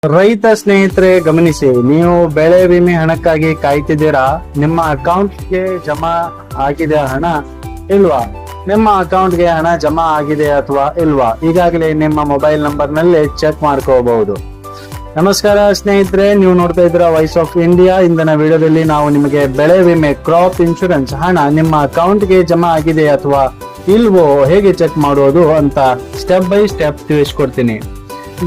ರೈತ ಸ್ನೇಹಿತರೆ ಗಮನಿಸಿ, ನೀವು ಬೆಳೆ ವಿಮೆ ಹಣಕ್ಕಾಗಿ ಕಾಯ್ತಿದ್ದೀರಾ? ನಿಮ್ಮ ಅಕೌಂಟ್ಗೆ ಜಮಾ ಆಗಿದೆ ಹಣ ಇಲ್ವಾ? ನಿಮ್ಮ ಅಕೌಂಟ್ಗೆ ಹಣ ಜಮಾ ಆಗಿದೆ ಅಥವಾ ಇಲ್ವಾ? ಈಗಾಗಲೇ ನಿಮ್ಮ ಮೊಬೈಲ್ ನಂಬರ್ ನಲ್ಲಿ ಚೆಕ್ ಮಾಡ್ಕೋಬಹುದು. ನಮಸ್ಕಾರ ಸ್ನೇಹಿತರೆ, ನೀವು ನೋಡ್ತಾ ಇದ್ದೀರಾ ವಾಯ್ಸ್ ಆಫ್ ಇಂಡಿಯಾ. ಇಂದಿನ ವಿಡಿಯೋದಲ್ಲಿ ನಾವು ನಿಮಗೆ ಬೆಳೆ ವಿಮೆ ಕ್ರಾಪ್ ಇನ್ಶೂರೆನ್ಸ್ ಹಣ ನಿಮ್ಮ ಅಕೌಂಟ್ಗೆ ಜಮಾ ಆಗಿದೆ ಅಥವಾ ಇಲ್ವೋ ಹೇಗೆ ಚೆಕ್ ಮಾಡೋದು ಅಂತ ಸ್ಟೆಪ್ ಬೈ ಸ್ಟೆಪ್ ತಿಳಿಸ್ಕೊಡ್ತೀನಿ.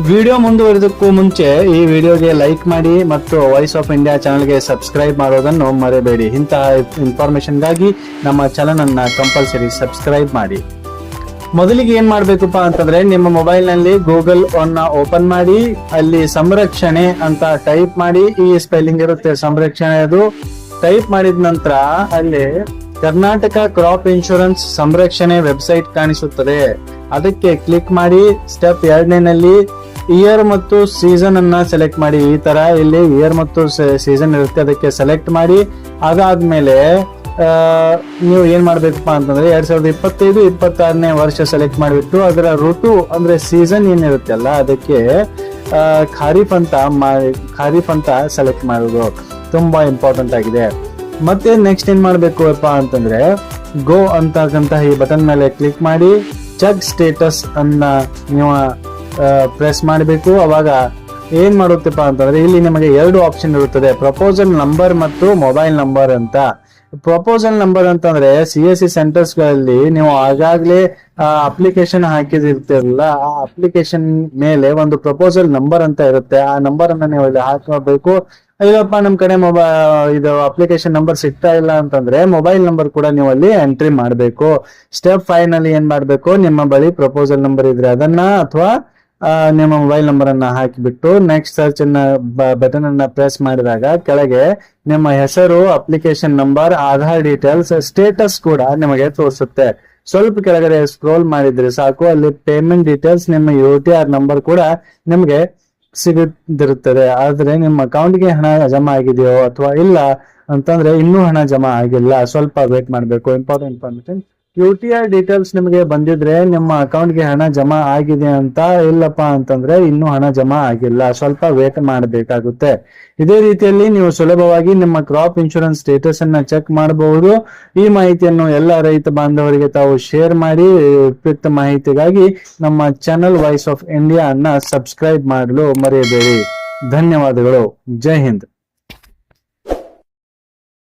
ವಿಡಿಯೋ ಮುಂದುವರಿದಕ್ಕೂ ಮುಂಚೆ ಈ ವಿಡಿಯೋಗೆ ಲೈಕ್ ಮಾಡಿ ಮತ್ತು ವಾಯ್ಸ್ ಆಫ್ ಇಂಡಿಯಾ ಚಾನಲ್ಗೆ ಸಬ್ಸ್ಕ್ರೈಬ್ ಮಾಡೋದನ್ನು ಮರೆಯಬೇಡಿ. ಇಂತಹ ಇನ್ಫಾರ್ಮೇಶನ್ಗಾಗಿ ನಮ್ಮ ಚಾನಲ್ ಅನ್ನ ಕಂಪಲ್ಸರಿ ಸಬ್ಸ್ಕ್ರೈಬ್ ಮಾಡಿ. ಮೊದಲಿಗೆ ಏನ್ ಮಾಡ್ಬೇಕಪ್ಪ ಅಂತಂದ್ರೆ, ನಿಮ್ಮ ಮೊಬೈಲ್ ನಲ್ಲಿ ಗೂಗಲ್ ಅನ್ನ ಓಪನ್ ಮಾಡಿ, ಅಲ್ಲಿ ಸಂರಕ್ಷಣೆ ಅಂತ ಟೈಪ್ ಮಾಡಿ. ಈ ಸ್ಪೆಲ್ಲಿಂಗ್ ಇರುತ್ತೆ ಸಂರಕ್ಷಣೆ, ಅದು ಟೈಪ್ ಮಾಡಿದ ನಂತರ ಅಲ್ಲಿ ಕರ್ನಾಟಕ ಕ್ರಾಪ್ ಇನ್ಶೂರೆನ್ಸ್ ಸಂರಕ್ಷಣೆ ವೆಬ್ಸೈಟ್ ಕಾಣಿಸುತ್ತದೆ. ಅದಕ್ಕೆ ಕ್ಲಿಕ್ ಮಾಡಿ. ಸ್ಟೆಪ್ 2ನೇನಲ್ಲಿ ಇಯರ್ ಮತ್ತು ಸೀಸನ್ ಅನ್ನ ಸೆಲೆಕ್ಟ್ ಮಾಡಿ. ಈ ತರ ಇಲ್ಲಿ ಇಯರ್ ಮತ್ತು ಸೀಸನ್ ಇರುತ್ತೆ, ಅದಕ್ಕೆ ಸೆಲೆಕ್ಟ್ ಮಾಡಿ. ಅದಾದ್ಮೇಲೆ ನೀವು ಏನ್ ಮಾಡ್ಬೇಕಪ್ಪ ಅಂತಂದ್ರೆ 2025-26ನೇ ವರ್ಷ ಸೆಲೆಕ್ಟ್ ಮಾಡಿಬಿಟ್ಟು ಅದರ ಋತು ಅಂದ್ರೆ ಸೀಸನ್ ಏನಿರುತ್ತಲ್ಲ ಅದಕ್ಕೆ ಖಾರಿಫ್ ಅಂತ ಸೆಲೆಕ್ಟ್ ಮಾಡೋದು ತುಂಬಾ ಇಂಪಾರ್ಟೆಂಟ್ ಆಗಿದೆ. ಮತ್ತೆ ನೆಕ್ಸ್ಟ್ ಏನ್ ಮಾಡ್ಬೇಕು ಅಂತಂದ್ರೆ, ಗೋ ಅಂತಕ್ಕಂತಹ ಈ ಬಟನ್ ಮೇಲೆ ಕ್ಲಿಕ್ ಮಾಡಿ ಚೆಕ್ ಸ್ಟೇಟಸ್ ಅನ್ನ ನೀವು ಪ್ರೆಸ್ ಮಾಡಬೇಕು. ಅವಾಗ ಏನ್ ಮಾಡುತ್ತಪ್ಪ ಅಂತಂದ್ರೆ, ಇಲ್ಲಿ ನಿಮಗೆ 2 ಆಪ್ಷನ್ ಇರುತ್ತದೆ, ಪ್ರಪೋಸಲ್ ನಂಬರ್ ಮತ್ತು ಮೊಬೈಲ್ ನಂಬರ್ ಅಂತ. ಪ್ರಪೋಸಲ್ ನಂಬರ್ ಅಂತಂದ್ರೆ CSC ಸೆಂಟರ್ಸ್ ಗಳಲ್ಲಿ ನೀವು ಆಗಾಗ್ಲೇ ಅಪ್ಲಿಕೇಶನ್ ಹಾಕಿದಿರ್ತಿರಲ್ಲ, ಆ ಅಪ್ಲಿಕೇಶನ್ ಮೇಲೆ ಒಂದು ಪ್ರಪೋಸಲ್ ನಂಬರ್ ಅಂತ ಇರುತ್ತೆ. ಆ ನಂಬರ್ ಅನ್ನ ನೀವು ಇಲ್ಲಿ ಹಾಕಬೇಕು. ಇಲ್ಲಪ್ಪ ನಮ್ ಕಡೆ ಇದು ಅಪ್ಲಿಕೇಶನ್ ನಂಬರ್ ಸಿಗ್ತಾ ಇಲ್ಲ ಅಂತಂದ್ರೆ ಮೊಬೈಲ್ ನಂಬರ್ ಕೂಡ ನೀವು ಅಲ್ಲಿ ಎಂಟ್ರಿ ಮಾಡಬೇಕು. ಸ್ಟೆಪ್ 5 ನಲ್ಲಿ ಏನ್ ಮಾಡ್ಬೇಕು, ನಿಮ್ಮ ಬಳಿ ಪ್ರಪೋಸಲ್ ನಂಬರ್ ಇದ್ರೆ ಅದನ್ನ ಅಥವಾ ನಿಮ್ಮ ಮೊಬೈಲ್ ನಂಬರ್ ಅನ್ನ ಹಾಕಿಬಿಟ್ಟು ನೆಕ್ಸ್ಟ್ ಸರ್ಚ್ ಬಟನ್ ಅನ್ನ ಪ್ರೆಸ್ ಮಾಡಿದಾಗ ಕೆಳಗೆ ನಿಮ್ಮ ಹೆಸರು, application number, Aadhaar details, status ಕೂಡ ನಿಮಗೆ ತೋರಿಸುತ್ತೆ. ಸ್ವಲ್ಪ ಕೆಳಗಡೆ ಸ್ಕ್ರೋಲ್ ಮಾಡಿದ್ರೆ ಸಾಕು, ಅಲ್ಲಿ ಪೇಮೆಂಟ್ ಡೀಟೇಲ್ಸ್, ನಿಮ್ಮ UTR ನಂಬರ್ ಕೂಡ ನಿಮ್ಗೆ ಸಿಗುತ್ತಿರುತ್ತದೆ. ಆದ್ರೆ ನಿಮ್ಮ ಅಕೌಂಟ್ಗೆ ಹಣ ಜಮಾ ಆಗಿದೆಯೋ ಅಥವಾ ಇಲ್ಲ ಅಂತಂದ್ರೆ ಇನ್ನೂ ಹಣ ಜಮಾ ಆಗಿಲ್ಲ, ಸ್ವಲ್ಪ ವೇಟ್ ಮಾಡಬೇಕು. ಇಂಪಾರ್ಟೆಂಟ್ ಇನ್ಫಾರ್ಮೇಶನ್, UTR ಡೀಟೇಲ್ಸ್ ನಿಮಗೆ ಬಂದಿದ್ರೆ ನಿಮ್ಮ ಅಕೌಂಟ್ಗೆ ಹಣ ಜಮಾ ಆಗಿದೆ ಅಂತ, ಇಲ್ಲಪ್ಪ ಅಂತಂದ್ರೆ ಇನ್ನೂ ಹಣ ಜಮಾ ಆಗಿಲ್ಲ, ಸ್ವಲ್ಪ ವೇಟ್ ಮಾಡಬೇಕಾಗುತ್ತೆ. ಇದೇ ರೀತಿಯಲ್ಲಿ ನೀವು ಸುಲಭವಾಗಿ ನಿಮ್ಮ ಕ್ರಾಪ್ ಇನ್ಶೂರೆನ್ಸ್ ಸ್ಟೇಟಸ್ ಅನ್ನ ಚೆಕ್ ಮಾಡಬಹುದು. ಈ ಮಾಹಿತಿಯನ್ನು ಎಲ್ಲ ರೈತ ಬಾಂಧವರಿಗೆ ತಾವು ಶೇರ್ ಮಾಡಿ. ಉಪಯುಕ್ತ ಮಾಹಿತಿಗಾಗಿ ನಮ್ಮ ಚಾನೆಲ್ ವಾಯ್ಸ್ ಆಫ್ ಇಂಡಿಯಾ ಅನ್ನ ಸಬ್ಸ್ಕ್ರೈಬ್ ಮಾಡಲು ಮರೆಯಬೇಡಿ. ಧನ್ಯವಾದಗಳು. ಜೈ ಹಿಂದ್.